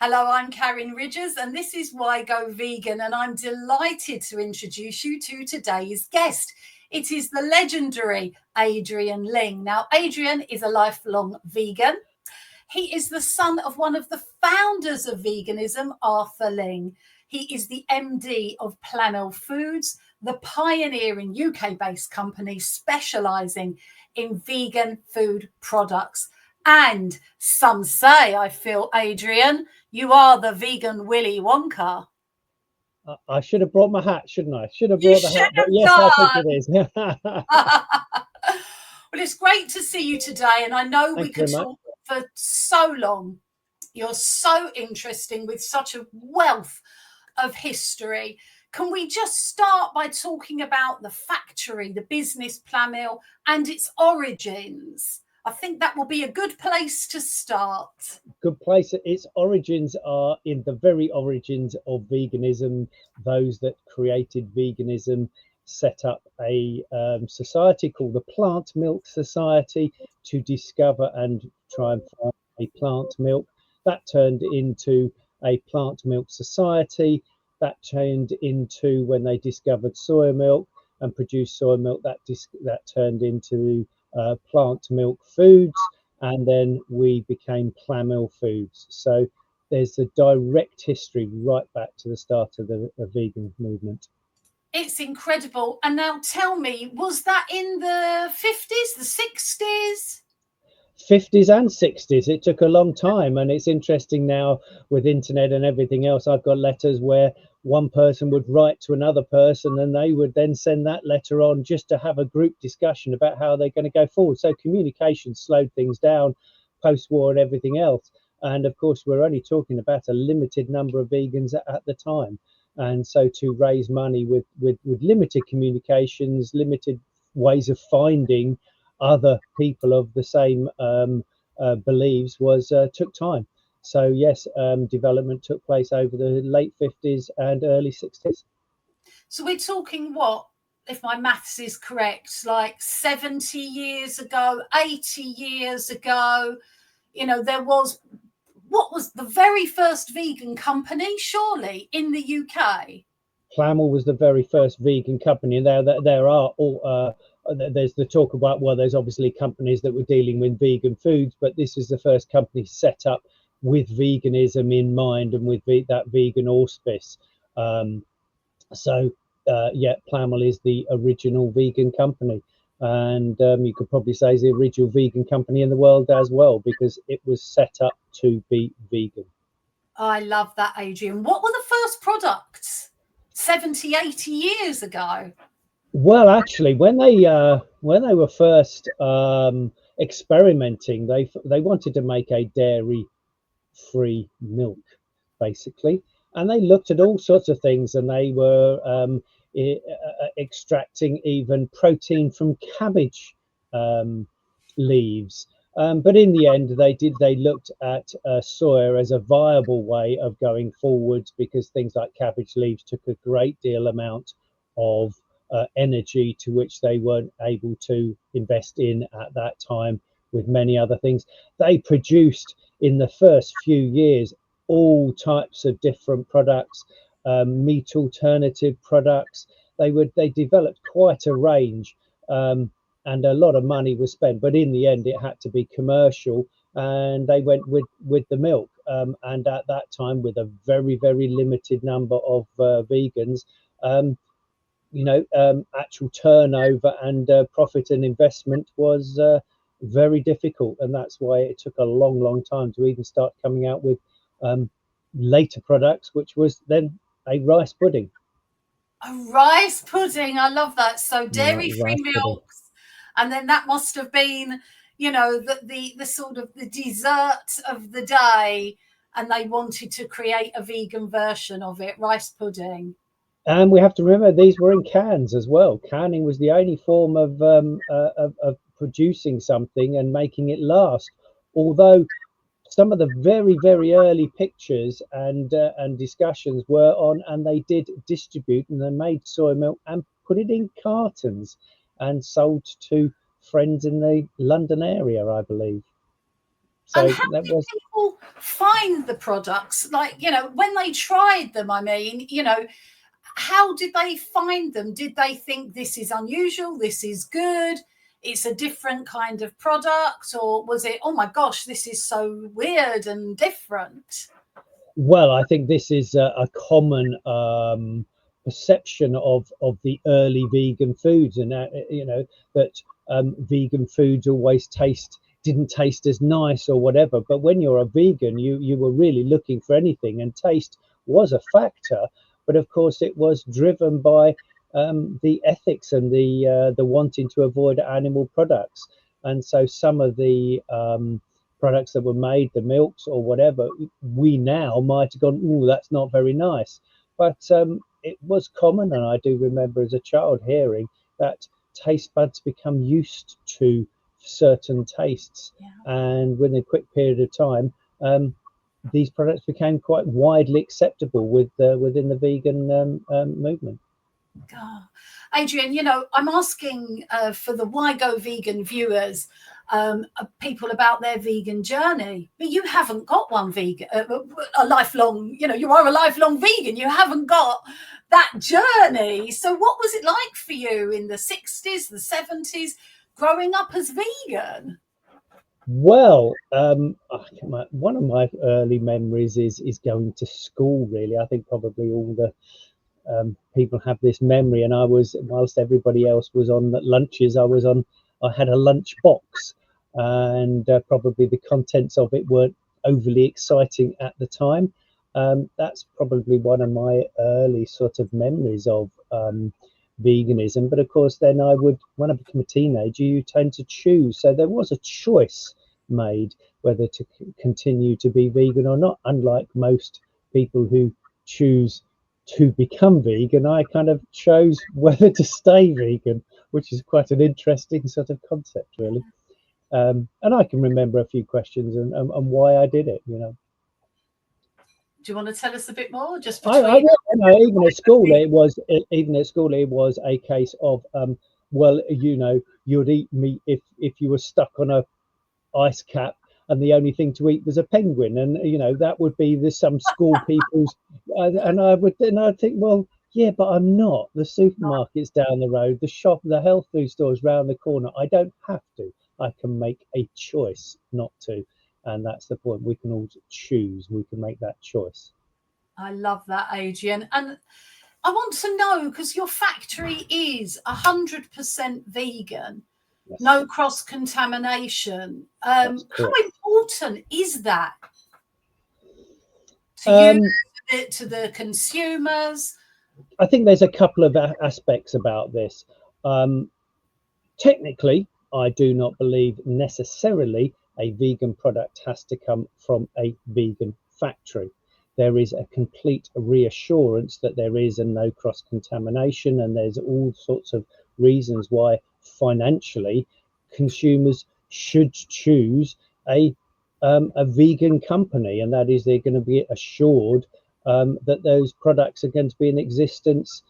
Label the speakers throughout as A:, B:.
A: Hello, I'm Karen Ridgers, and this is Why Go Vegan, and I'm delighted to introduce you to today's guest. It is the legendary Adrian Ling. Now, Adrian is a lifelong vegan. He is the son of one of the founders of veganism, Arthur Ling. He is the MD of Plamil Foods, the pioneering UK-based company specialising in vegan food products. And some say, I feel, Adrian, you are the vegan Willy Wonka.
B: I should have brought my hat, shouldn't I? Should have
A: You
B: brought the
A: should
B: hat, but
A: have
B: yes, I think
A: done.
B: it is.
A: Well, it's great to see you today, and I know we
B: Thank you
A: could
B: very much.
A: talk for so long. You're so interesting with such a wealth of history. Can we just start by talking about the factory, the business Plamil, and its origins? I think that will be a good place to start.
B: Good place. Its origins are in the very origins of veganism. Those that created veganism set up a society called the Plant Milk Society to discover and try and find a plant milk. That turned into a plant milk society. That turned into, when they discovered soy milk and produced soy milk, that turned into plant milk foods, and then we became Plamil Foods. So there's a direct history right back to the start of the vegan movement.
A: It's incredible. And now tell me, was that in the 50s, the 60s?
B: 50s and 60s. It took a long time, and it's interesting now with internet and everything else. I've got letters where one person would write to another person and they would then send that letter on just to have a group discussion about how they're going to go forward. So communication slowed things down post-war and everything else. And of course, we're only talking about a limited number of vegans at the time. And so to raise money with limited communications, limited ways of finding other people of the same beliefs took time. So yes, development took place over the late 50s and early 60s.
A: So we're talking what, if my maths is correct, like 70 years ago, 80 years ago, you know, what was the very first vegan company, surely, in the UK?
B: Plamil was the very first vegan company. There are all there's the talk about, well, there's obviously companies that were dealing with vegan foods, but this is the first company set up with veganism in mind and with that vegan auspice. Yeah, Plamil is the original vegan company, and you could probably say is the original vegan company in the world as well, because it was set up to be vegan.
A: I love that, Adrian. What were the first products 70, 80 years ago?
B: Well, actually, when they were first experimenting, they wanted to make a dairy-free milk, basically, and they looked at all sorts of things, and they were extracting even protein from cabbage leaves. But in the end, they looked at soya as a viable way of going forwards, because things like cabbage leaves took a great deal amount of energy to which they weren't able to invest in at that time with many other things. They produced in the first few years all types of different products, meat alternative products. They developed quite a range, and a lot of money was spent. But in the end, it had to be commercial, and they went with the milk. And at that time, with a very limited number of vegans, actual turnover and profit and investment was very difficult, and that's why it took a long time to even start coming out with later products, which was then a rice pudding.
A: A rice pudding, I love that. So dairy-free
B: Rice pudding.
A: milks, and then that must have been, you know, the sort of the dessert of the day, and they wanted to create a vegan version of it, rice pudding.
B: And we have to remember these were in cans as well. Canning was the only form of producing something and making it last. Although some of the very early pictures and discussions were on, and they did distribute, and they made soy milk and put it in cartons and sold to friends in the London area, I believe. So
A: and how
B: that
A: did
B: was.
A: people find the products? Like, when they tried them, I mean, how did they find them? Did they think this is unusual, this is good, it's a different kind of product? Or was it, oh my gosh, this is so weird and different?
B: Well, I think this is a common perception of the early vegan foods, and that vegan foods always didn't taste as nice or whatever. But when you're a vegan, you were really looking for anything, and taste was a factor. But of course, it was driven by the ethics and the wanting to avoid animal products, and so some of the products that were made, the milks or whatever, we now might have gone, oh, that's not very nice. But it was common, and I do remember as a child hearing that taste buds become used to certain tastes, and within a quick period of time, these products became quite widely acceptable within the vegan movement.
A: Oh, Adrian, I'm asking for the Why Go Vegan viewers, people about their vegan journey. But you haven't got one vegan, a lifelong, you are a lifelong vegan. You haven't got that journey. So what was it like for you in the 60s, the 70s, growing up as vegan?
B: Well, one of my early memories is going to school, really. I think probably all the people have this memory, and whilst everybody else was on lunches, I had a lunch box, and probably the contents of it weren't overly exciting at the time. That's probably one of my early sort of memories of veganism. But of course, then when I became a teenager, you tend to choose. So there was a choice made whether to continue to be vegan or not, unlike most people who choose to become vegan. I kind of chose whether to stay vegan, which is quite an interesting sort of concept, really. And I can remember a few questions and why I did it.
A: Do you want to tell us a bit more? Just
B: I
A: between.
B: even at school it was a case of well, you'd eat meat if you were stuck on a ice cap and the only thing to eat was a penguin, and that would be some school people's and I'd think, well, yeah, but I'm not. The supermarket's down the road, the health food store's round the corner. I don't have to. I can make a choice not to, and that's the point. We can all choose. We can make that choice.
A: I love that, Adrian. And I want to know, because your factory is 100% vegan,
B: Yes,
A: no cross contamination.
B: that's
A: How
B: correct.
A: important is that to you,
B: Um,
A: to the consumers?
B: I think there's a couple of aspects about this. Um, Technically, I do not believe necessarily a vegan product has to come from a vegan factory. There is a complete reassurance that there is a no cross contamination, and there's all sorts of reasons why financially consumers should choose a vegan company, and that is they're going to be assured that those products are going to be in existence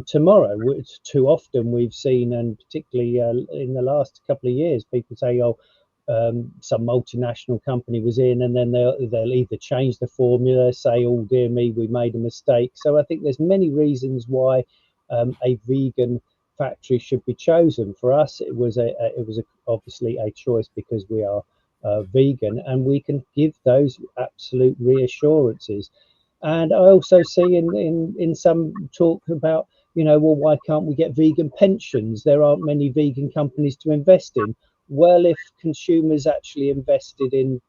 B: tomorrow, which too often we've seen, and particularly in the last couple of years, people say, "Oh, some multinational company was in," and then they'll either change the formula, say, "Oh dear me, we made a mistake." So I think there's many reasons why a vegan factory should be chosen. For us, obviously a choice because we are vegan, and we can give those absolute reassurances. And I also see in some talk about, well, why can't we get vegan pensions? There aren't many vegan companies to invest in. Well, if consumers actually invested in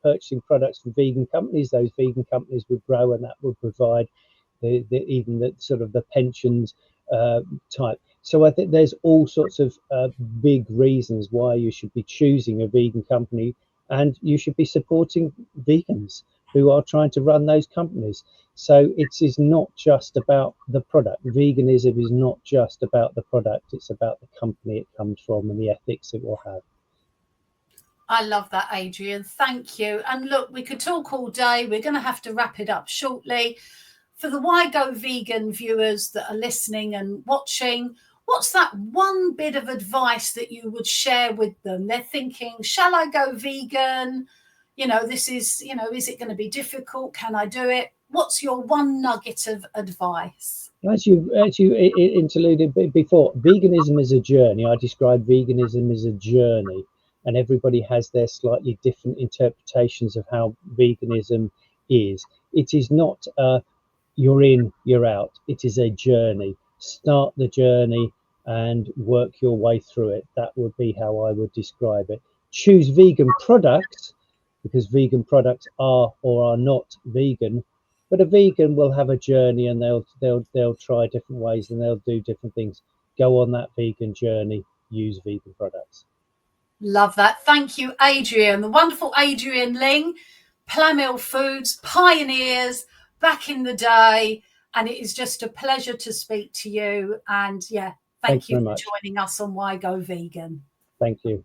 B: purchasing products from vegan companies, those vegan companies would grow, and that would provide even the sort of the pensions type. So I think there's all sorts of big reasons why you should be choosing a vegan company, and you should be supporting vegans who are trying to run those companies. So it is not just about the product. Veganism is not just about the product. It's about the company it comes from and the ethics it will have.
A: I love that, Adrian. Thank you. And look, we could talk all day. We're going to have to wrap it up shortly. For the Why Go Vegan viewers that are listening and watching, what's that one bit of advice that you would share with them? They're thinking, shall I go vegan? This is, is it going to be difficult? Can I do it? What's your one nugget of advice?
B: As you interluded before, veganism is a journey. I describe veganism as a journey, and everybody has their slightly different interpretations of how veganism is. It is not you're in, you're out. It is a journey. Start the journey and work your way through it. That would be how I would describe it. Choose vegan products, because vegan products are or are not vegan. But a vegan will have a journey, and they'll try different ways, and they'll do different things. Go on that vegan journey. Use vegan products.
A: Love that. Thank you, Adrian. The wonderful Adrian Ling, Plamil Foods, pioneers back in the day. And it is just a pleasure to speak to you. And yeah, thank you
B: very
A: for
B: much.
A: joining us on Why Go Vegan.
B: Thank you.